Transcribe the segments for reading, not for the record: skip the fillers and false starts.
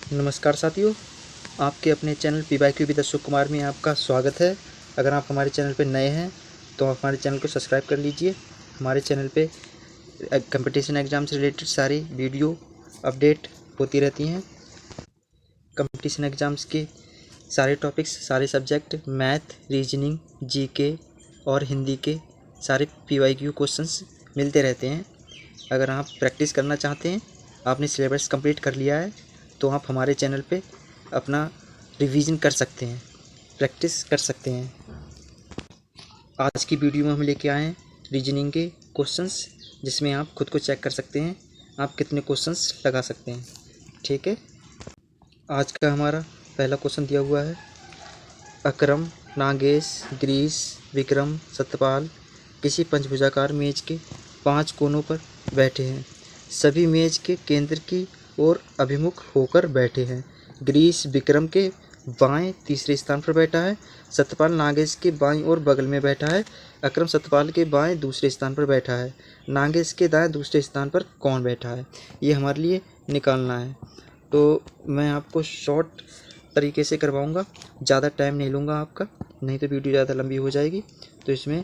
नमस्कार साथियों, आपके अपने channel PYQ with Ashok Kumar में आपका स्वागत है। अगर आप हमारे चैनल पर नए हैं तो आप हमारे चैनल को सब्सक्राइब कर लीजिए। हमारे चैनल पे कंपटीशन एग्ज़ाम से रिलेटेड सारी वीडियो अपडेट होती रहती हैं। कंपटीशन एग्ज़ाम्स के सारे टॉपिक्स, सारे सब्जेक्ट, मैथ, रीजनिंग, GK और हिंदी के सारे PYQ क्वेश्चंस मिलते रहते हैं। अगर आप प्रैक्टिस करना चाहते हैं, आपने सिलेबस कंप्लीट कर लिया है, तो आप हमारे चैनल पे अपना रिवीजन कर सकते हैं, प्रैक्टिस कर सकते हैं। आज की वीडियो में हम लेके आए हैं रीजनिंग के क्वेश्चंस, जिसमें आप खुद को चेक कर सकते हैं आप कितने क्वेश्चंस लगा सकते हैं। ठीक है, आज का हमारा पहला क्वेश्चन दिया हुआ है। अकरम, नागेश, ग्रीस, विक्रम, सत्यपाल किसी पंचभुजाकार मेज के 5 कोनों पर बैठे हैं। सभी मेज के केंद्र की ओर अभिमुख होकर बैठे हैं। ग्रीस विक्रम के बाएं तीसरे स्थान पर बैठा है। सत्यपाल नागेश के बाईं ओर बगल में बैठा है। अकरम सत्यपाल के बाएं दूसरे स्थान पर बैठा है। नागेश के दाएं दूसरे स्थान पर कौन बैठा है, ये हमारे लिए निकालना है। तो मैं आपको शॉर्ट तरीके से करवाऊंगा, ज़्यादा टाइम नहीं लूँगा आपका, नहीं तो वीडियो ज़्यादा लंबी हो जाएगी। तो इसमें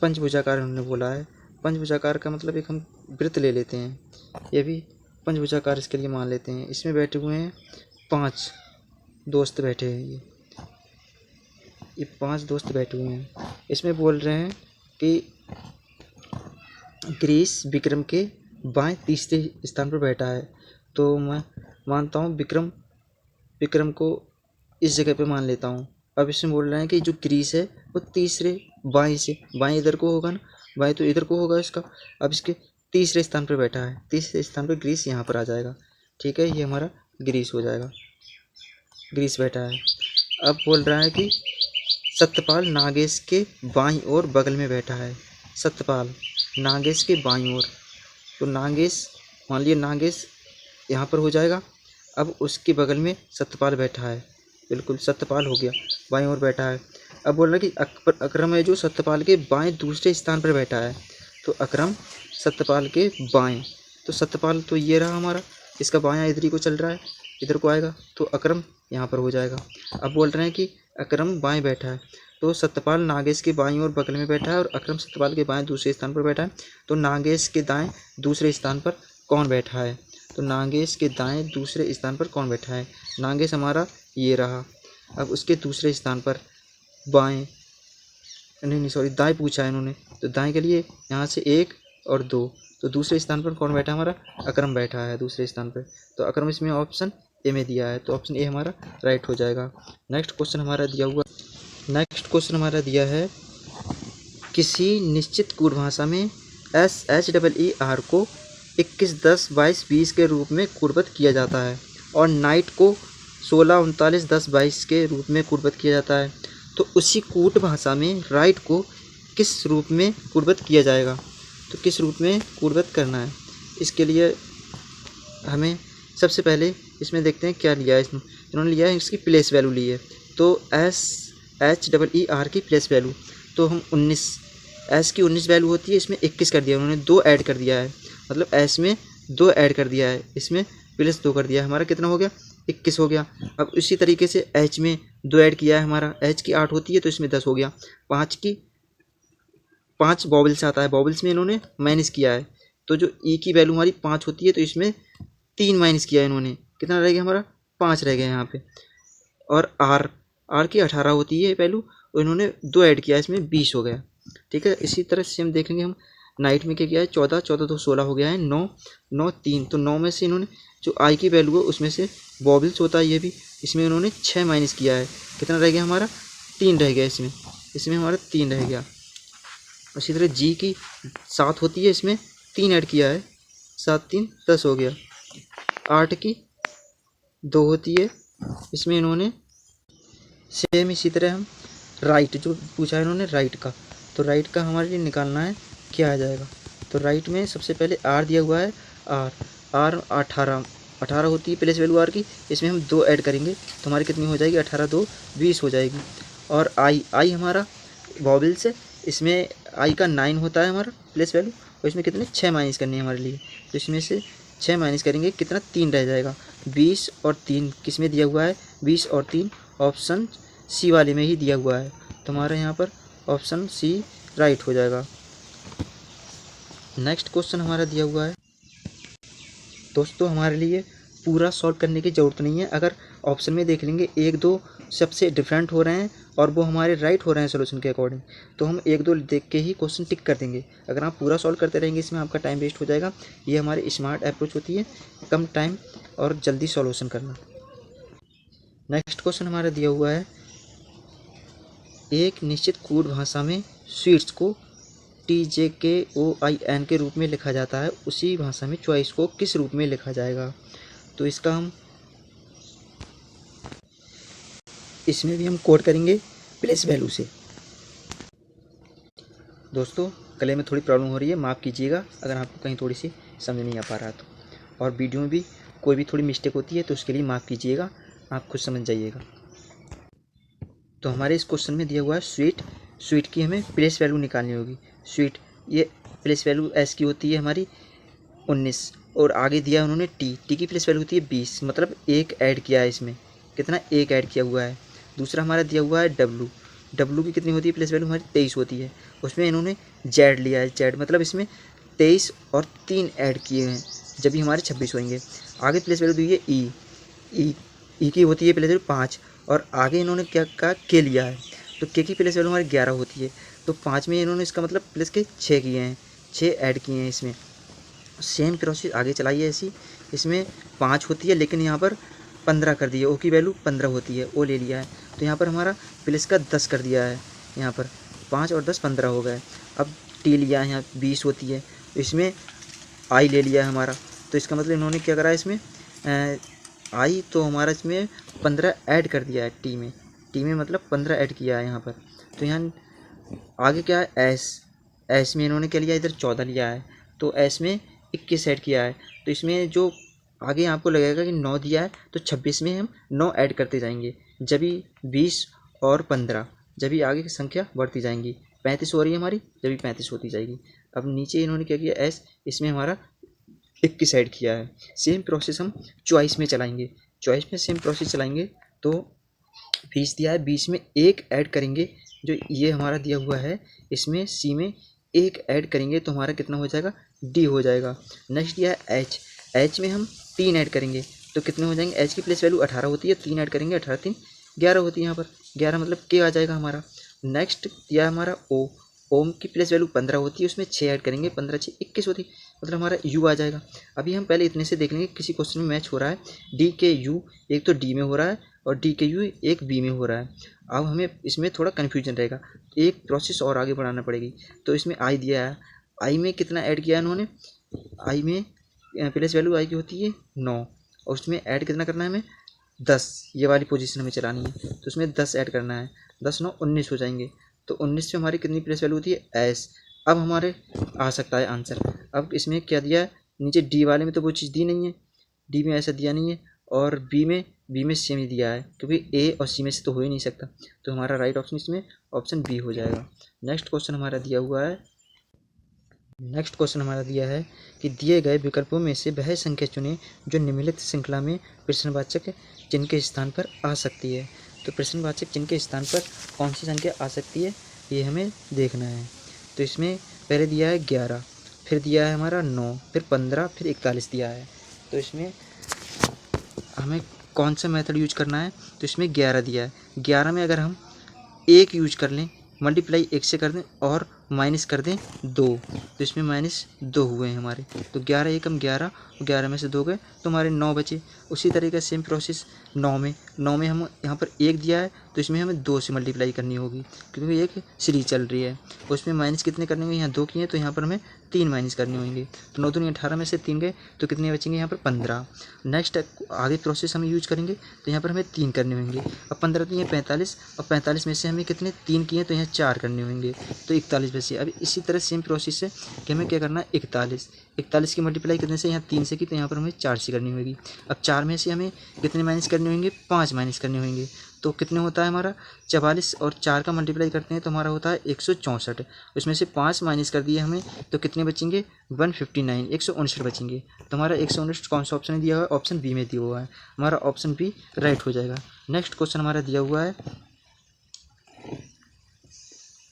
पंचभुजाकार उन्होंने बोला है। पंचभुजाकार का मतलब एक हम वृत्त ले लेते हैं, ये भी पंचभुजाकार इसके लिए मान लेते हैं। इसमें बैठे हुए हैं 5 दोस्त बैठे हैं। ये 5 दोस्त बैठे हुए हैं। इसमें बोल रहे हैं कि ग्रीस विक्रम के बाएं तीसरे स्थान पर बैठा है, तो मैं मानता हूँ विक्रम को इस जगह पे मान लेता हूँ। अब इसमें बोल रहे हैं कि जो ग्रीस है वो तीसरे बाएं से, बाएं इधर को होगा ना, बाएं तो इधर को होगा इसका। अब इसके तीसरे स्थान पर बैठा है, तीसरे स्थान पर ग्रीस यहाँ पर आ जाएगा। ठीक है, ये हमारा ग्रीस हो जाएगा, ग्रीस बैठा है। अब बोल रहा है कि सत्यपाल नागेश के बाईं ओर बगल में बैठा है। सत्यपाल नागेश के बाईं ओर, तो नागेश, मान लिया नागेश यहाँ पर हो जाएगा। अब उसके बगल में सत्यपाल बैठा है, बिल्कुल सत्यपाल हो गया, बाईं ओर बैठा है। अब बोल रहा है कि अकरम है जो सत्यपाल के बाएं दूसरे स्थान पर बैठा है, तो अकरम सत्यपाल के बाएं, तो सत्यपाल तो ये रहा हमारा, इसका बायां इधर ही को चल रहा है, इधर को आएगा, तो अकरम यहाँ पर हो जाएगा। अब बोल रहे हैं कि अकरम बाएं बैठा है, तो सत्यपाल नागेश के बाईं ओर बगल में बैठा है और अकरम सत्यपाल के बाएं दूसरे स्थान पर बैठा है। तो नागेश के दाएं दूसरे स्थान पर कौन बैठा है, तो नागेश के दाएं दूसरे स्थान पर कौन बैठा है। नागेश हमारा ये रहा। अब उसके दूसरे स्थान पर बाएं, नहीं सॉरी, दाएं पूछा है इन्होंने, तो दाएं के लिए यहाँ से 1 और 2, तो दूसरे स्थान पर कौन बैठा है हमारा, अकरम बैठा है दूसरे स्थान पर। तो अकरम इसमें ऑप्शन ए में दिया है, तो ऑप्शन ए हमारा राइट हो जाएगा। नेक्स्ट क्वेश्चन हमारा दिया है, किसी निश्चित कूट भाषा में SHEER को 21, 10, 22, 20 के रूप में कूटबद्ध किया जाता है और नाइट को 16, 39, 10, 22 के रूप में कूटबद्ध किया जाता है। तो उसी कूट भाषा में राइट को किस रूप में कूटबद्ध किया जाएगा, तो किस रूप में कूटबद्ध करना है। इसके लिए हमें सबसे पहले इसमें देखते हैं क्या लिया है इन्होंने लिया है, इसकी प्लेस वैल्यू ली है। तो SHEER की प्लेस वैल्यू, तो हम 19, एस की 19 वैल्यू होती है, इसमें 21 कर दिया उन्होंने, 2 ऐड कर दिया है, मतलब एस में 2 ऐड कर दिया है, इसमें प्लस 2 कर दिया है, हमारा कितना हो गया, 21 हो गया। अब इसी तरीके से एच में 2 ऐड किया है, हमारा एच की 8 होती है, तो इसमें 10 हो गया। 5 बॉबल्स आता है, बॉबल्स में इन्होंने माइनस किया है, तो जो ई की वैल्यू हमारी 5 होती है, तो इसमें 3 माइनस किया है इन्होंने, कितना रह गया हमारा, 5 रह गया यहाँ पे। और आर की 18 होती है वैल्यू, तो इन्होंने 2 ऐड किया, इसमें 20 हो गया। ठीक है, इसी तरह से हम देखेंगे, हम नाइट में क्या किया है, 14, 14 तो 16 हो गया है, 9, 9, 3, तो 9 में से इन्होंने जो आई की वैल्यू है उसमें से बॉबल्स होता है ये भी, इसमें इन्होंने 6 माइनस किया है, कितना रह गया हमारा, 3 रह गया, इसमें हमारा 3 रह गया। इसी तरह जी की 7 होती है, इसमें 3 ऐड किया है, 7, 3, 10 हो गया। 8 की 2 होती है, इसमें इन्होंने सेम इसी तरह हम राइट जो पूछा है इन्होंने राइट का, तो राइट का हमारे लिए निकालना है क्या आ जाएगा। तो राइट में सबसे पहले आर दिया हुआ है, आर 18 होती है प्लेस वैल्यू आर की, इसमें हम 2 ऐड करेंगे तो हमारी कितनी हो जाएगी, 18, 2, 20 हो जाएगी। और आई हमारा वॉबल्स है, इसमें आई का 9 होता है हमारा प्लेस वैल्यू, और इसमें कितने 6 माइनस करनी है हमारे लिए, तो इसमें से 6 माइनस करेंगे, कितना 3 रह जाएगा। 20 और 3 किस में दिया हुआ है? 20 और 3 ऑप्शन सी वाले में ही दिया हुआ है। तो हमारा यहाँ पर ऑप्शन सी राइट हो जाएगा। नेक्स्ट क्वेश्चन हमारा दिया हुआ है दोस्तों, हमारे लिए पूरा सॉल्व करने की ज़रूरत नहीं है। अगर ऑप्शन में देख लेंगे 1-2 सबसे डिफरेंट हो रहे हैं और वो हमारे राइट हो रहे हैं सोल्यूशन के अकॉर्डिंग, तो हम 1-2 देख के ही क्वेश्चन टिक कर देंगे। अगर आप पूरा सॉल्व करते रहेंगे इसमें आपका टाइम वेस्ट हो जाएगा। ये हमारी स्मार्ट अप्रोच होती है, कम टाइम और जल्दी सॉल्यूशन करना। नेक्स्ट क्वेश्चन हमारा दिया हुआ है, एक निश्चित कोड भाषा में स्वीट्स को TJKOIN के रूप में लिखा जाता है, उसी भाषा में चॉइस को किस रूप में लिखा जाएगा? तो इसका हम इसमें भी हम कोड करेंगे प्लेस वैल्यू से। दोस्तों गले में थोड़ी प्रॉब्लम हो रही है, माफ़ कीजिएगा अगर आपको कहीं थोड़ी सी समझ नहीं आ पा रहा तो, और वीडियो में भी कोई भी थोड़ी मिस्टेक होती है तो उसके लिए माफ़ कीजिएगा, आप खुद समझ जाइएगा। तो हमारे इस क्वेश्चन में दिया हुआ है स्वीट की हमें प्लेस वैल्यू निकालनी होगी। स्वीट, ये प्लेस वैल्यू एस की होती है हमारी 19, और आगे दिया उन्होंने टी की प्लेस वैल्यू होती है 20, मतलब 1 ऐड किया है इसमें, कितना 1 ऐड किया हुआ है। दूसरा हमारा दिया हुआ है डब्लू की कितनी होती है प्लेस वैल्यू हमारी 23 होती है, उसमें इन्होंने जेड लिया है, जेड मतलब इसमें 23 और 3 ऐड किए हैं, जब भी हमारे 26 होंगे। आगे प्लेस वैल्यू दी है ई की होती है प्लेस वैल्यू 5, और आगे इन्होंने क्या कहा के लिया है, तो के की प्लेस वैल्यू हमारी 11 होती है, तो 5 में इन्होंने इसका मतलब प्लस के 6 किए हैं, 6 ऐड किए हैं इसमें। सेम प्रोसेस आगे चलाइए ऐसी, इसमें 5 होती है लेकिन यहाँ पर 15 कर दिए, ओ की वैल्यू 15 होती है, ओ ले लिया है, तो यहाँ पर हमारा प्लस का 10 कर दिया है, यहाँ पर 5 और 10 15 हो गए। अब टी लिया है, यहाँ 20 होती है, तो इसमें आई ले लिया है हमारा, तो इसका मतलब इन्होंने क्या करा है इसमें आई, तो हमारा इसमें 15 ऐड कर दिया है टी में मतलब 15 ऐड किया है यहाँ पर। तो यहाँ आगे क्या है एस में इन्होंने क्या लिया, इधर 14 लिया है, तो एस में 21 ऐड किया है, तो इसमें जो आगे आपको लगेगा कि 9 दिया है, तो 26 में हम 9 ऐड करते जाएंगे, जब भी 20 और 15, जब भी आगे की संख्या बढ़ती जाएंगी, 35 हो रही है हमारी, जब भी 35 होती जाएगी। अब नीचे इन्होंने क्या किया एस, इसमें हमारा 21 ऐड किया है। सेम प्रोसेस हम चॉइस में चलाएंगे, चॉइस में सेम प्रोसेस चलाएंगे, तो 20 दिया है, 20 में 1 ऐड करेंगे, जो ये हमारा दिया हुआ है, इसमें सी में 1 ऐड करेंगे तो हमारा कितना हो जाएगा, डी हो जाएगा। नेक्स्ट दिया है एच में हम 3 ऐड करेंगे तो कितने हो जाएंगे, एच की प्लेस वैल्यू 18 होती है, 3 ऐड करेंगे, 18 3 11 होती है, यहाँ पर 11 मतलब के आ जाएगा हमारा। नेक्स्ट दिया हमारा ओम की प्लेस वैल्यू 15 होती है, उसमें 6 ऐड करेंगे, 15 6 21 होती है, मतलब हमारा यू आ जाएगा। अभी हम पहले इतने से देख लेंगे किसी क्वेश्चन में मैच हो रहा है, डी के यू एक तो डी में हो रहा है और डी के यू एक बी में हो रहा है। अब हमें इसमें थोड़ा कन्फ्यूजन रहेगा, एक प्रोसेस और आगे बढ़ाना पड़ेगी। तो इसमें आई दिया है, आई में कितना ऐड किया है उन्होंने, आई में प्लेस वैल्यू आई की होती है 9, और उसमें ऐड कितना करना है हमें 10, ये वाली पोजीशन हमें चलानी है, तो उसमें 10 ऐड करना है, 10 9 19 हो जाएंगे, तो 19 में हमारी कितनी प्लेस वैल्यू होती है एस। अब हमारे आ सकता है आंसर। अब इसमें क्या दिया है, नीचे डी वाले में तो वो चीज़ दी नहीं है, डी में ऐसा दिया नहीं है, और बी में सेम ही दिया है, क्योंकि ए और सी में से तो हो ही नहीं सकता, तो हमारा राइट ऑप्शन इसमें ऑप्शन बी हो जाएगा। नेक्स्ट क्वेश्चन हमारा दिया हुआ है, नेक्स्ट क्वेश्चन हमारा दिया है कि दिए गए विकल्पों में से वह संख्या चुनें जो निम्नलिखित श्रृंखला में प्रश्नवाचक चिन्ह के स्थान पर आ सकती है। तो प्रश्नवाचक चिन्ह के स्थान पर कौन सी संख्या आ सकती है, ये हमें देखना है। तो इसमें पहले दिया है 11, फिर दिया है हमारा 9, फिर 15, फिर 41 दिया है। तो इसमें हमें कौन सा मेथड यूज करना है, तो इसमें 11 दिया है, 11 में अगर हम 1 यूज कर लें, मल्टीप्लाई 1 से कर दें और माइनस कर दें 2, तो इसमें -2 हुए हैं हमारे, तो 11 एकम 11, 11 में से 2 गए तो हमारे 9 बचे। उसी तरीके सेम प्रोसेस 9 में हम यहाँ पर 1 दिया है, तो इसमें हमें 2 से मल्टीप्लाई करनी होगी, क्योंकि एक सीरीज चल रही है। उसमें माइनस कितने करने होंगे, यहाँ 2 किए तो यहाँ पर हमें 3 माइनस करने होंगे, तो 9 दूनी 18 में से 3 गए तो कितने बचेंगे, यहाँ पर 15। नेक्स्ट आगे प्रोसेस हम यूज करेंगे, तो यहाँ पर हमें 3 करने होंगे। अब 15 तो ये 45, और 45 में से हमें कितने 3 किए तो यहाँ 4 करने होंगे, तो 41 बचे। अब इसी तरह सेम प्रोसेस है कि हमें क्या करना है, 41 की मल्टीप्लाई कितने से, यहाँ 3 से की, तो यहाँ पर हमें 4 से करनी होगी। अब 4 में से हमें कितने माइनस करने होंगे, 5 माइनस करने होंगे। तो कितने होता है हमारा 44 और 4 का मल्टीप्लाई करते हैं तो हमारा होता है 164। उसमें से 5 माइनस कर दिए हमें तो कितने बचेंगे, 159, 159 बचेंगे। तो हमारा 159 कौन सा ऑप्शन दिया हुआ है, ऑप्शन बी में दिया हुआ है, हमारा ऑप्शन बी राइट हो जाएगा। नेक्स्ट क्वेश्चन हमारा दिया हुआ है,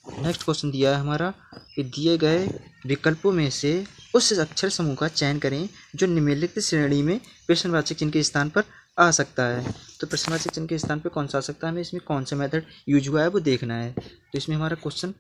नेक्स्ट क्वेश्चन दिया है हमारा कि दिए गए विकल्पों में से उस अक्षर समूह का चयन करें जो निम्नलिखित श्रेणी में प्रश्नवाचक चिन्ह के स्थान पर आ सकता है। तो प्रश्नवाचक चिन्ह के स्थान पर कौन सा आ सकता है, हमें इसमें कौन सा मेथड यूज हुआ है वो देखना है। तो इसमें हमारा क्वेश्चन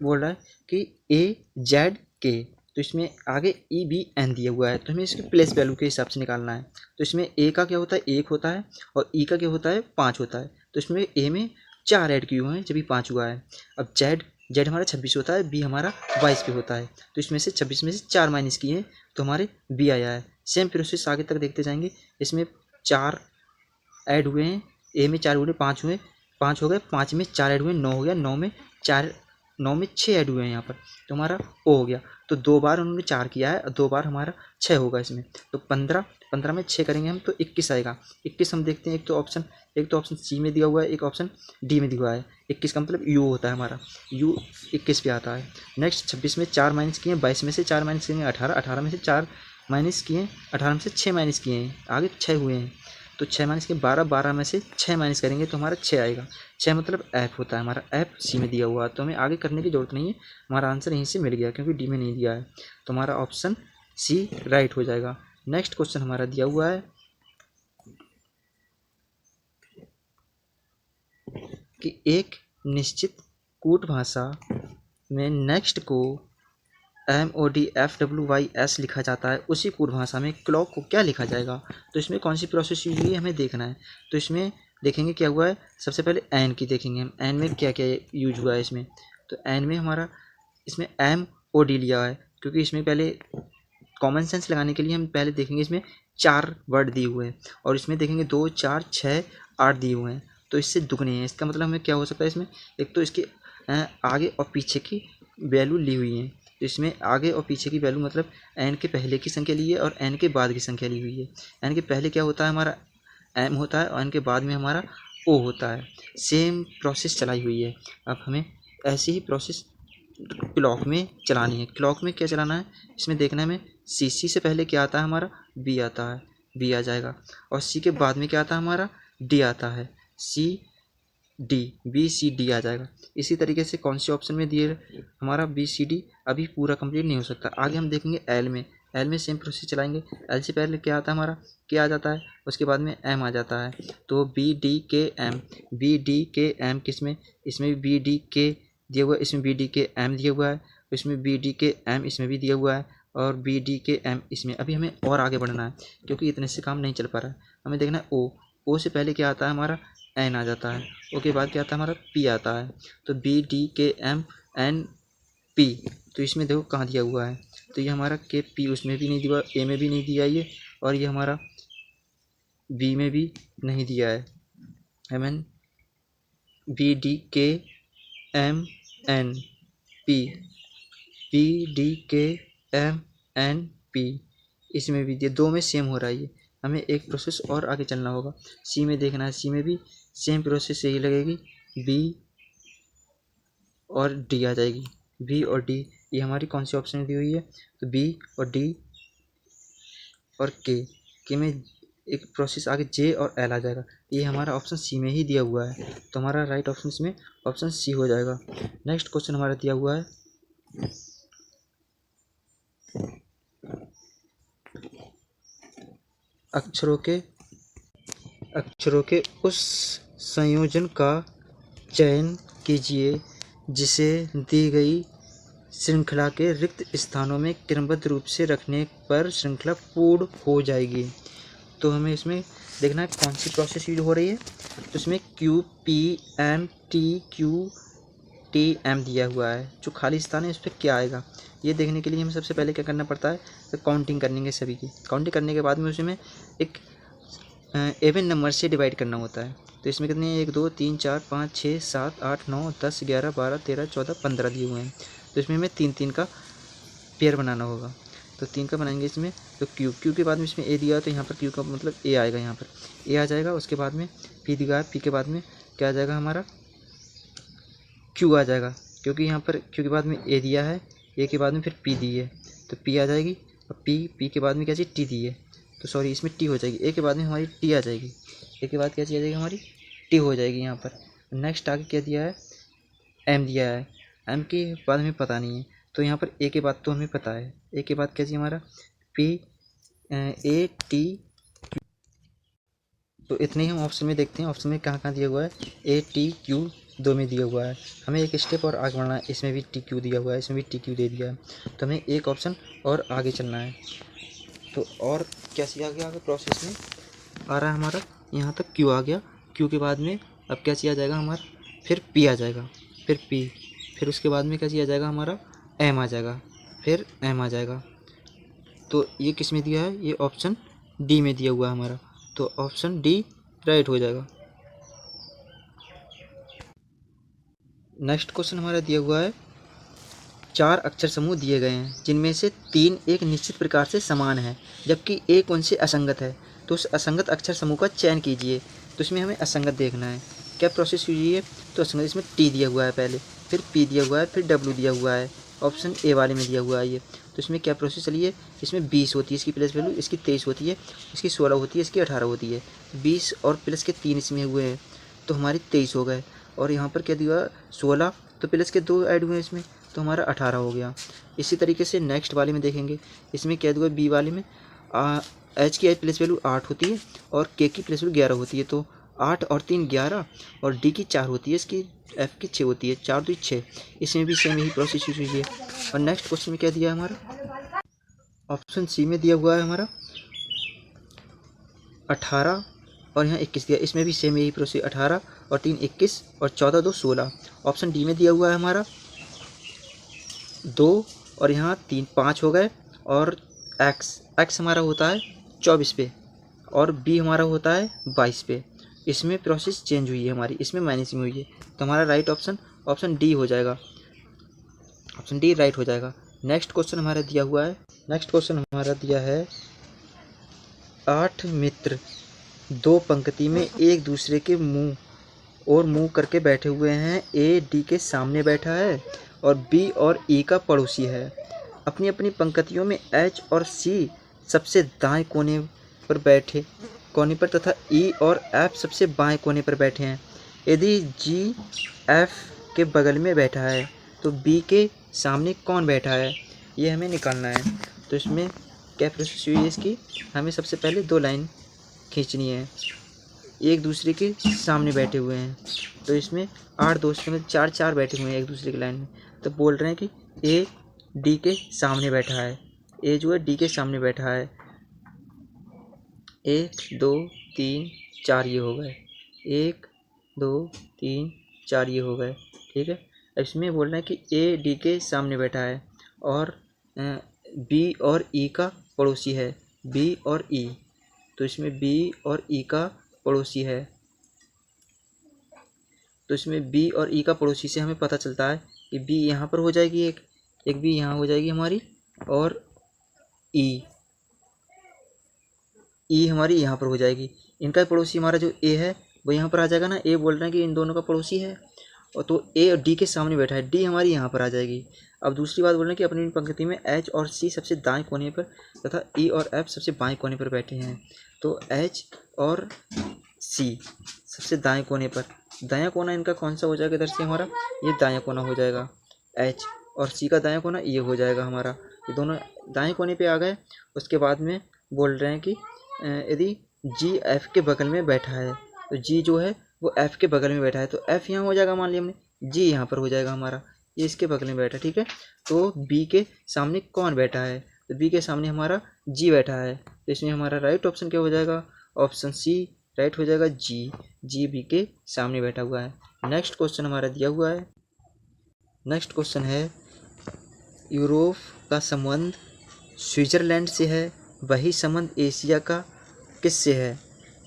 बोल रहा है कि AZK, तो इसमें आगे EBN दिया हुआ है, तो हमें इसके प्लेस वैल्यू के हिसाब से निकालना है। तो इसमें A का क्या होता है, 1 होता है, और E का क्या होता है, 5 होता है। तो इसमें A में 4 ऐड किए हुए हैं जब भी 5 हुआ है। अब Z हमारा 26 होता है, B हमारा 22 पे होता है। तो इसमें से 26 में से 4 माइनस किए तो हमारे B आया है। सेम प्रोसेस आगे तक देखते जाएंगे। इसमें 4 ऐड हुए हैं, A में 4 हुए, 5 हुए, 5 हो गए, 5 में 4 ऐड हुए, 9 हो गया, 9 में 6 ऐड हुए हैं यहाँ पर, तो हमारा O हो गया। तो 2 बार उन्होंने 4 किया है, 2 बार हमारा 6 होगा इसमें। तो 15 में 6 करेंगे हम तो 21 आएगा। 21 हम देखते हैं, एक तो ऑप्शन सी में दिया हुआ है, एक ऑप्शन डी में दिया हुआ है। 21 का मतलब U होता है हमारा, U 21 पे आता है। नेक्स्ट 26 में 4 माइनस किए, 22 में से 4 माइनस किए 18 में से 4 माइनस किए, 18 में से 6 माइनस किए हैं, आगे 6 हुए हैं। तो 6 माइनस के 12 में से 6 माइनस करेंगे तो हमारा 6 आएगा। 6 मतलब F होता है हमारा, F सी में दिया हुआ है, तो हमें आगे करने की जरूरत नहीं है, हमारा आंसर यहीं से मिल गया क्योंकि डी में नहीं दिया है। तो हमारा ऑप्शन सी राइट हो जाएगा। नेक्स्ट क्वेश्चन हमारा दिया हुआ है कि एक निश्चित कूट भाषा में नेक्स्ट को MODFWYS लिखा जाता है, उसी कूट भाषा में क्लॉक को क्या लिखा जाएगा। तो इसमें कौन सी प्रोसेस यूज हुई है हमें देखना है। तो इसमें देखेंगे क्या हुआ है, सबसे पहले एन की देखेंगे हम, एन में क्या क्या यूज हुआ है इसमें। तो एन में हमारा इसमें MOD लिया है क्योंकि इसमें पहले कॉमन सेंस लगाने के लिए हम पहले देखेंगे इसमें 4 वर्ड दिए हुए हैं, और इसमें देखेंगे 2, 4, 6, 8 दिए हुए हैं, तो इससे दुगने हैं। इसका मतलब हमें क्या हो सकता है, इसमें एक तो इसके आगे और पीछे की वैल्यू ली हुई है। तो इसमें आगे और पीछे की वैल्यू मतलब एन के पहले की संख्या ली है और एन के बाद की संख्या ली हुई है। एन के पहले क्या होता है हमारा M होता है, और एन के बाद में हमारा O होता है। सेम प्रोसेस चलाई हुई है। अब हमें ऐसी ही प्रोसेस क्लॉक में चलानी है। क्लॉक में क्या चलाना है, इसमें देखना है हमें सी से पहले क्या आता है हमारा, B आता है, B आ जाएगा, और C के बाद में क्या आता है हमारा, D आता है, BCD आ जाएगा। इसी तरीके से कौन से ऑप्शन में दिए हमारा BCD अभी पूरा कंप्लीट नहीं हो सकता। आगे हम देखेंगे एल में सेम प्रोसेस चलाएंगे। एल से पहले क्या आता है हमारा, क्या आ जाता है, उसके बाद में M आ जाता है, तो BDKM किस में, इसमें भी BDK दिया हुआ है, इसमें BDKM दिया हुआ है, इसमें BDKM इसमें भी दिया हुआ है, और BDKM इसमें। अभी हमें और आगे बढ़ना है क्योंकि इतने से काम नहीं चल पा रहा है। हमें देखना है O से पहले क्या आता है हमारा, N आ जाता है, O के बाद क्या आता है हमारा P आता है, तो BDKMNP। तो इसमें देखो कहाँ दिया हुआ है, तो ये हमारा KP उसमें भी नहीं दिया, A में भी नहीं दिया ये, और ये हमारा B में भी नहीं दिया है। हमें BDKMNP इसमें भी दिया, 2 में सेम हो रहा है ये। हमें एक प्रोसेस और आगे चलना होगा। सी में देखना है, सी में भी सेम प्रोसेस यही लगेगी, B और D आ जाएगी। B और D ये हमारी कौन सी ऑप्शन दी हुई है, तो B और D और K में एक प्रोसेस आगे J और L आ जाएगा। ये हमारा ऑप्शन सी में ही दिया हुआ है, तो हमारा राइट ऑप्शन इसमें ऑप्शन सी हो जाएगा। नेक्स्ट क्वेश्चन हमारा दिया हुआ है अक्षरों के उस संयोजन का चयन कीजिए जिसे दी गई श्रृंखला के रिक्त स्थानों में क्रमबद्ध रूप से रखने पर श्रृंखला पूर्ण हो जाएगी। तो हमें इसमें देखना है कौन सी प्रोसेस यूज हो रही है। तो इसमें QPMTQTM दिया हुआ है, जो खाली स्थान है इस पर क्या आएगा ये देखने के लिए हमें सबसे पहले क्या करना पड़ता है, तो काउंटिंग करनी है सभी की। काउंटिंग करने के बाद में उसमें एक एवन नंबर से डिवाइड करना होता है। तो इसमें कितने 1 2 3 4 5 6 7 8 9 10 11 12 13 14 15 दिए हुए हैं। तो इसमें हमें 3 का पेयर बनाना होगा। तो 3 का बनाएंगे इसमें। तो क्यू के बाद में इसमें ए दिया है, तो यहाँ पर क्यू का मतलब ए आएगा, यहाँ पर ए आ जाएगा। उसके बाद में पी दिया है, पी के बाद में क्या आ जाएगा हमारा क्यू आ जाएगा, क्योंकि यहाँ पर क्यू के बाद में ए दिया है, ए के बाद में फिर पी दी है तो पी आ जाएगी। और पी के बाद में क्या चीज़ टी दी है, तो सॉरी इसमें टी हो जाएगी। ए के बाद में हमारी टी आ जाएगी, ए के बाद क्या चीज़ आ जाएगी हमारी टी हो जाएगी यहाँ पर। नेक्स्ट आगे क्या दिया है, एम दिया है। एम के बाद हमें पता नहीं है, तो यहाँ पर ए के बाद तो हमें पता है। ए के बाद क्या चाहिए हमारा पी ए टी। तो इतने ही हम ऑप्शन में देखते हैं, ऑप्शन में कहाँ कहाँ दिया हुआ है, ए टी क्यू 2 में दिया हुआ है। हमें एक स्टेप और आगे बढ़ना है, इसमें भी टी क्यू दिया हुआ है, इसमें भी टी क्यू दे दिया है, तो हमें एक ऑप्शन और आगे चलना है। तो और क्या चीज़ आ गया आगे प्रोसेस में आ रहा है हमारा, यहाँ तक क्यू आ गया। क्यू के बाद में अब क्या चीज़ आ जाएगा हमारा, फिर पी आ जाएगा, फिर पी, फिर उसके बाद में क्या चीज़ आ जाएगा हमारा एम आ जाएगा, फिर एम आ जाएगा। तो ये किस में दिया है, ये ऑप्शन डी में दिया हुआ है हमारा, तो ऑप्शन डी राइट हो जाएगा। नेक्स्ट क्वेश्चन हमारा दिया हुआ है 4 अक्षर समूह दिए गए हैं, जिनमें से 3 एक निश्चित प्रकार से समान है, जबकि एक उनसे असंगत है। तो उस असंगत अक्षर समूह का चयन कीजिए। तो इसमें हमें असंगत देखना है, क्या प्रोसेस हुई है। तो असंगत इसमें टी दिया हुआ है पहले, फिर पी दिया हुआ है, फिर डब्ल्यू दिया हुआ है, ऑप्शन ए वाले में दिया हुआ है ये। तो इसमें क्या प्रोसेस चली है, इसमें 20 होती है इसकी प्लस वैल्यू, इसकी 23 होती है, इसकी 16 होती है, इसकी 18 होती है। 20 और प्लस के 3 इसमें हुए हैं, तो हमारी 23 हो गए। और यहाँ पर क्या दिया 16, तो प्लस के 2 ऐड हुए इसमें, तो हमारा 18 हो गया। इसी तरीके से नेक्स्ट वाले में देखेंगे, इसमें क्या दिया बी वाले में एच की प्लस वैल्यू 8 होती है और के की प्लस वैल्यू 11 होती है। तो 8 और 3 11 और डी की 4 होती है, इसकी एफ की 6 होती है, 4 2 6। इसमें भी सेम यही प्रोसेस हुई है। और नेक्स्ट क्वेश्चन में क्या दिया है हमारा, ऑप्शन सी में दिया हुआ है हमारा 18 और यहाँ 21 दिया, इसमें भी सेम यही प्रोसेस 18 और 3 21 और 14 2 16। ऑप्शन डी में दिया हुआ है हमारा 2 और यहाँ 3 5 हो गए। और एक्स हमारा होता है 24 पे और बी हमारा होता है 22 पे। इसमें प्रोसेस चेंज हुई है हमारी, इसमें माइनसिंग हुई है, तो हमारा राइट ऑप्शन डी हो जाएगा, ऑप्शन डी राइट हो जाएगा। नेक्स्ट क्वेश्चन हमारा दिया हुआ है, नेक्स्ट क्वेश्चन हमारा दिया है 8 मित्र 2 पंक्ति में एक दूसरे के मुंह करके बैठे हुए हैं। ए डी के सामने बैठा है और बी और ई का पड़ोसी है। अपनी अपनी पंक्तियों में एच और सी सबसे दाएं कोने पर तथा ई और एफ सबसे बाएं कोने पर बैठे हैं। यदि जी एफ के बगल में बैठा है तो बी के सामने कौन बैठा है, ये हमें निकालना है। तो इसमें क्या प्रोसेस हुई है इसकी, हमें सबसे पहले 2 लाइन खींचनी है, एक दूसरे के सामने बैठे हुए हैं। तो इसमें 8 दोस्त में 4 4 बैठे हुए हैं एक दूसरे की लाइन में। तो बोल रहे हैं कि ए डी के सामने बैठा है, ए जो है डी के सामने बैठा है। 1 2 3 4 ये हो गए, 1 2 3 4 ये हो गए, ठीक है। अब इसमें बोल रहे हैं कि ए डी के सामने बैठा है और बी और ई का पड़ोसी है, बी और ई। तो इसमें बी और ई का पड़ोसी है, तो इसमें बी और ई का पड़ोसी से हमें पता चलता है कि बी यहाँ पर हो जाएगी, एक बी यहाँ हो जाएगी हमारी, और ई हमारी यहाँ पर हो जाएगी। इनका पड़ोसी हमारा जो ए है वो यहाँ पर आ जाएगा ना, ए बोल रहे हैं कि इन दोनों का पड़ोसी है, और तो ए और डी के सामने बैठा है, डी हमारी यहाँ पर आ जाएगी। अब दूसरी बात बोल रहे हैं कि अपनी पंक्ति में एच और सी सबसे दाएं कोने पर तथा ई और एफ सबसे बाएं कोने पर बैठे हैं। तो एच और सी सबसे दाएं कोने पर, दायां कोना इनका कौन सा हो जाएगा इधर से हमारा, ये दायां कोना हो जाएगा, एच और सी का दायां कोना ये हो जाएगा हमारा, ये दोनों दाएं कोने पे आ गए। उसके बाद में बोल रहे हैं कि यदि जी एफ के बगल में बैठा है, तो जी जो है वो एफ के बगल में बैठा है, तो एफ यहाँ हो जाएगा, मान लिया हमने, जी यहाँ पर हो जाएगा हमारा, ये इसके बगल में बैठा, ठीक है। तो बी के सामने कौन बैठा है, तो बी के सामने हमारा जी बैठा है, तो इसमें हमारा राइट ऑप्शन क्या हो जाएगा, ऑप्शन सी राइट हो जाएगा, जी बी के सामने बैठा हुआ है। नेक्स्ट क्वेश्चन हमारा दिया हुआ है, नेक्स्ट क्वेश्चन है यूरोप का संबंध स्विट्ज़रलैंड से है, वही संबंध एशिया का किससे है।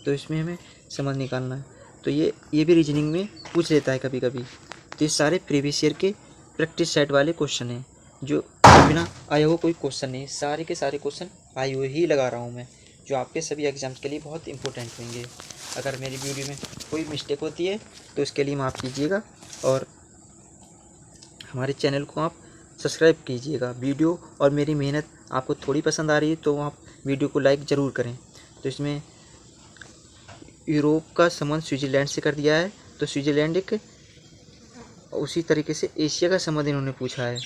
तो इसमें हमें संबंध निकालना है। तो ये भी रीजनिंग में पूछ लेता है कभी कभी। तो ये सारे प्रीवियस ईयर के प्रैक्टिस सेट वाले क्वेश्चन हैं, जो बिना आए हुए कोई क्वेश्चन नहीं, सारे के सारे क्वेश्चन आए हुए ही लगा रहा हूँ मैं, जो आपके सभी एग्जाम्स के लिए बहुत इंपॉर्टेंट होंगे। अगर मेरी वीडियो में कोई मिस्टेक होती है तो इसके लिए माफ़ कीजिएगा, और हमारे चैनल को आप सब्सक्राइब कीजिएगा। वीडियो और मेरी मेहनत आपको थोड़ी पसंद आ रही है तो आप वीडियो को लाइक ज़रूर करें। तो इसमें यूरोप का संबंध स्विट्ज़रलैंड से कर दिया है, तो स्विट्ज़रलैंड एक, उसी तरीके से एशिया का संबंध इन्होंने पूछा है,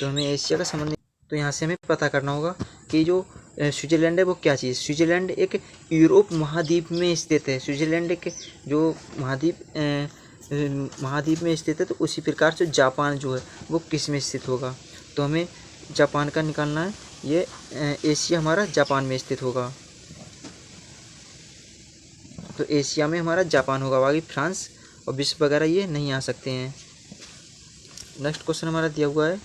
तो हमें एशिया का संबंध, तो यहाँ से हमें पता करना होगा कि जो स्विट्ज़रलैंड है वो क्या चीज़। स्विट्ज़रलैंड एक यूरोप महाद्वीप में स्थित है। स्विट्ज़रलैंड एक जो महाद्वीप में स्थित है, तो उसी प्रकार से जापान जो है वो किस में स्थित होगा। तो हमें जापान का निकालना है। ये एशिया हमारा जापान में स्थित होगा, तो एशिया में हमारा जापान होगा, बाकी फ्रांस और विश्व वगैरह ये नहीं आ सकते हैं। नेक्स्ट क्वेश्चन हमारा दिया हुआ है।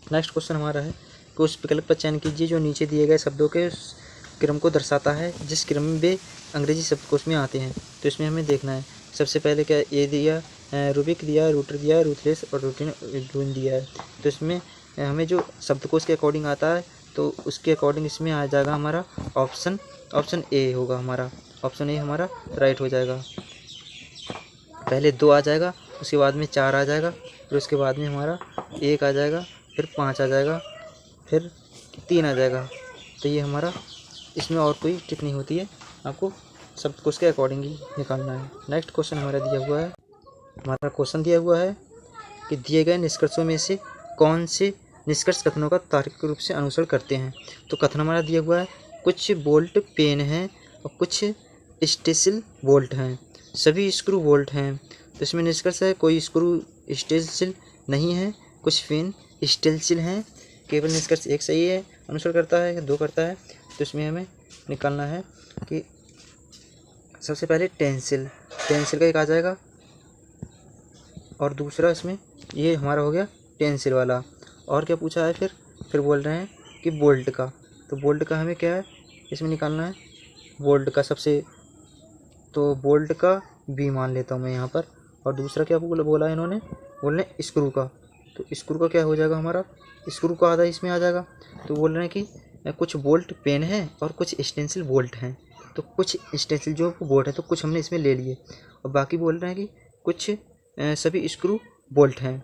नेक्स्ट क्वेश्चन हमारा है कि उस विकल्प का चयन कीजिए जो नीचे दिए गए शब्दों के क्रम को दर्शाता है जिस क्रम में वे अंग्रेजी शब्दकोश में आते हैं। तो इसमें हमें देखना है, सबसे पहले क्या ए दिया, रूबिक दिया, रूटर दिया, रूथलेस और रूटीन दिया है। तो इसमें हमें जो शब्दकोश के अकॉर्डिंग आता है तो उसके अकॉर्डिंग इसमें आ जाएगा हमारा ऑप्शन ए होगा हमारा। ऑप्शन ए हमारा राइट हो जाएगा। पहले 2 आ जाएगा, उसके बाद में 4 आ जाएगा, फिर उसके बाद में हमारा 1 आ जाएगा, फिर 5 आ जाएगा, फिर 3 आ जाएगा। तो ये हमारा, इसमें और कोई ट्रिक नहीं होती है, आपको शब्दकोश के अकॉर्डिंग ही निकालना है। नेक्स्ट क्वेश्चन हमारा दिया हुआ है। हमारा क्वेश्चन दिया हुआ है कि दिए गए निष्कर्षों में से कौन से निष्कर्ष कथनों का तार्किक रूप से अनुसरण करते हैं। तो कथन हमारा दिया हुआ है, कुछ बोल्ट पेन हैं और कुछ स्टेंसिल बोल्ट हैं, सभी स्क्रू बोल्ट हैं। तो इसमें निष्कर्ष है कोई स्क्रू स्टेंसिल नहीं है, कुछ पेन स्टेंसिल हैं। केवल निष्कर्ष एक सही है, अनुसरण करता है, 2 करता है। तो इसमें हमें निकालना है कि सबसे पहले टेंसिल का एक आ जाएगा, और दूसरा इसमें ये हमारा हो गया टेंसिल वाला। और क्या पूछा है, फिर बोल रहे हैं कि बोल्ट का। तो बोल्ट का हमें क्या है इसमें निकालना है, बोल्ट का सबसे, तो बोल्ट का बी मान लेता हूँ मैं यहाँ पर। और दूसरा क्या बोला इन्होंने, बोल रहे हैं स्क्रू का। तो स्क्रू का क्या हो जाएगा हमारा, स्क्रू का आधा इसमें आ जाएगा। तो बोल रहे हैं कि कुछ बोल्ट पेन है और कुछ स्टेंसिल बोल्ट हैं। तो कुछ स्टेंसिल जो बोल्ट है तो कुछ हमने इसमें ले लिए, और बाकी बोल रहे हैं कि कुछ सभी स्क्रू बोल्ट हैं,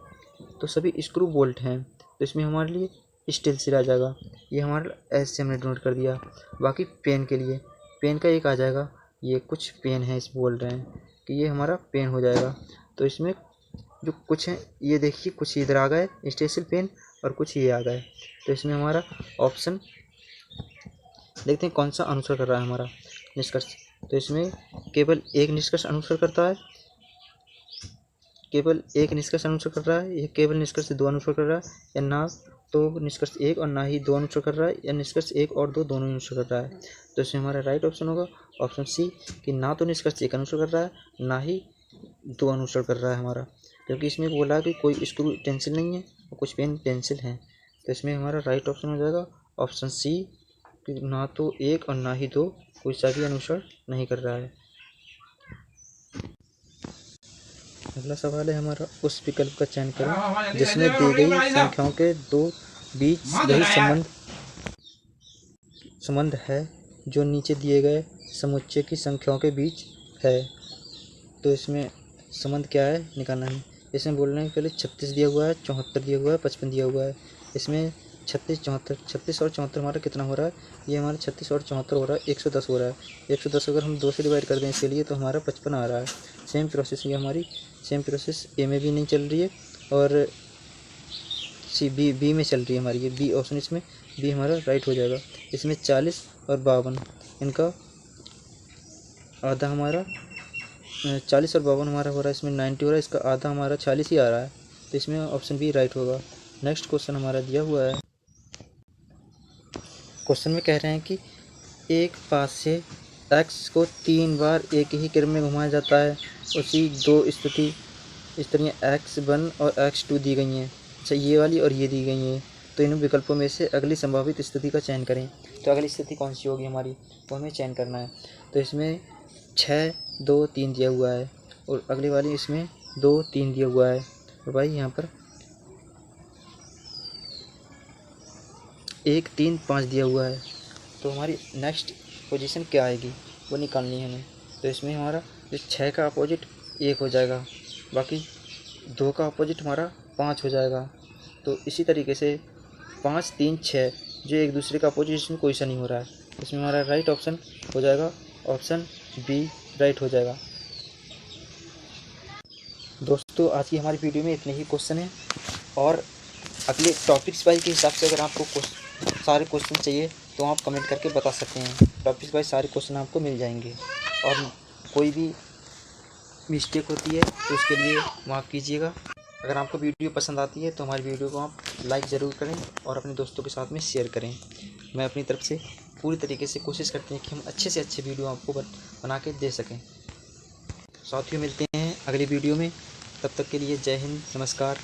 तो सभी स्क्रू बोल्ट हैं। तो इसमें हमारे लिए स्टेंसिल आ जाएगा, ये हमारा ऐसे हमने नोट कर दिया। बाकी पेन के लिए, पेन का एक आ जाएगा, ये कुछ पेन है इस बोल रहे हैं कि ये हमारा पेन हो जाएगा। तो इसमें जो कुछ हैं ये देखिए, कुछ इधर आ गए स्टेंसिल पेन और कुछ ये आ गए। तो इसमें हमारा ऑप्शन देखते हैं कौन सा अनुसरण कर रहा है हमारा निष्कर्ष। तो इसमें केवल एक निष्कर्ष अनुसरण करता है, केवल एक निष्कर्ष अनुसरण कर रहा है, या केवल निष्कर्ष 2 अनुसरण कर रहा है, या ना तो निष्कर्ष 1 और ना ही 2 अनुसरण कर रहा है, या निष्कर्ष 1 और 2 दोनों अनुसरण कर रहा है। तो इसमें हमारा राइट ऑप्शन होगा ऑप्शन सी, कि ना तो निष्कर्ष 1 अनुसरण कर रहा है, ना ही 2 अनुसरण कर रहा है हमारा, क्योंकि इसमें बोला कि कोई स्क्रू टेंसिल नहीं है और कुछ पेन पेंसिल हैं। तो इसमें हमारा राइट ऑप्शन हो जाएगा ऑप्शन सी, कि ना तो 1 और ना ही 2 कोई सा भी अनुसरण नहीं कर रहा है। अगला सवाल है हमारा, उस विकल्प का चयन करें जिसमें दी गई संख्याओं के 2 बीच वही संबंध है जो नीचे दिए गए समुच्चय की संख्याओं के बीच है। तो इसमें संबंध क्या है निकालना है। इसमें बोल रहे हैं पहले 36 दिया हुआ है, 74 दिया हुआ है, 55 दिया हुआ है। इसमें 36 और 74 हमारा कितना हो रहा है, ये हमारा 36 और 74 हो रहा है 110 हो रहा है। 110 अगर हम 2 से डिवाइड कर दें इसके लिए तो हमारा 55 आ रहा है। सेम प्रोसेस ये हमारी, सेम प्रोसेस ए में भी नहीं चल रही है और बी में चल रही है हमारी, ये बी ऑप्शन, इसमें बी हमारा राइट हो जाएगा। इसमें 40 और 52 इनका आधा हमारा 40 और 52 हमारा हो रहा है, इसमें 90 हो रहा है, इसका आधा हमारा 40 ही आ रहा है। तो इसमें ऑप्शन बी राइट होगा। नेक्स्ट क्वेश्चन हमारा दिया हुआ है। क्वेश्चन में कह रहे हैं कि एक पास से एक्स को 3 बार एक ही क्रम में घुमाया जाता है, उसी 2 स्थितियाँ x1 और x2 दी गई हैं। अच्छा, ये वाली और ये दी गई हैं। तो इन विकल्पों में से अगली संभावित स्थिति का चयन करें। तो अगली स्थिति कौन सी होगी हमारी, वो हमें चयन करना है। तो इसमें 6 2 3 दिया हुआ है और अगली वाली इसमें 2 3 दिया हुआ है और भाई यहाँ पर 1 3 5 दिया हुआ है। तो हमारी नेक्स्ट पोजीशन क्या आएगी वो निकालनी है हमें। तो इसमें हमारा जो 6 का अपोजिट 1 हो जाएगा, बाकी 2 का अपोजिट हमारा 5 हो जाएगा। तो इसी तरीके से 5 3 6 जो एक दूसरे का अपोजिट, इसमें कोई सा नहीं हो रहा है। इसमें हमारा राइट ऑप्शन हो जाएगा ऑप्शन बी, राइट हो जाएगा। दोस्तों आज की हमारी वीडियो में इतने ही क्वेश्चन हैं और अगले टॉपिक्स वाइज के हिसाब से अगर आपको सारे क्वेश्चन चाहिए तो आप कमेंट करके बता सकते हैं। टॉपिक्स वाइज सारे क्वेश्चन आपको मिल जाएंगे और कोई भी मिस्टेक होती है तो उसके लिए माफ़ कीजिएगा। अगर आपको वीडियो पसंद आती है तो हमारी वीडियो को आप लाइक ज़रूर करें और अपने दोस्तों के साथ में शेयर करें। मैं अपनी तरफ से पूरी तरीके से कोशिश करते हैं कि हम अच्छे से अच्छे वीडियो आपको बना के दे सकें। साथियों मिलते हैं अगली वीडियो में, तब तक के लिए जय हिंद, नमस्कार।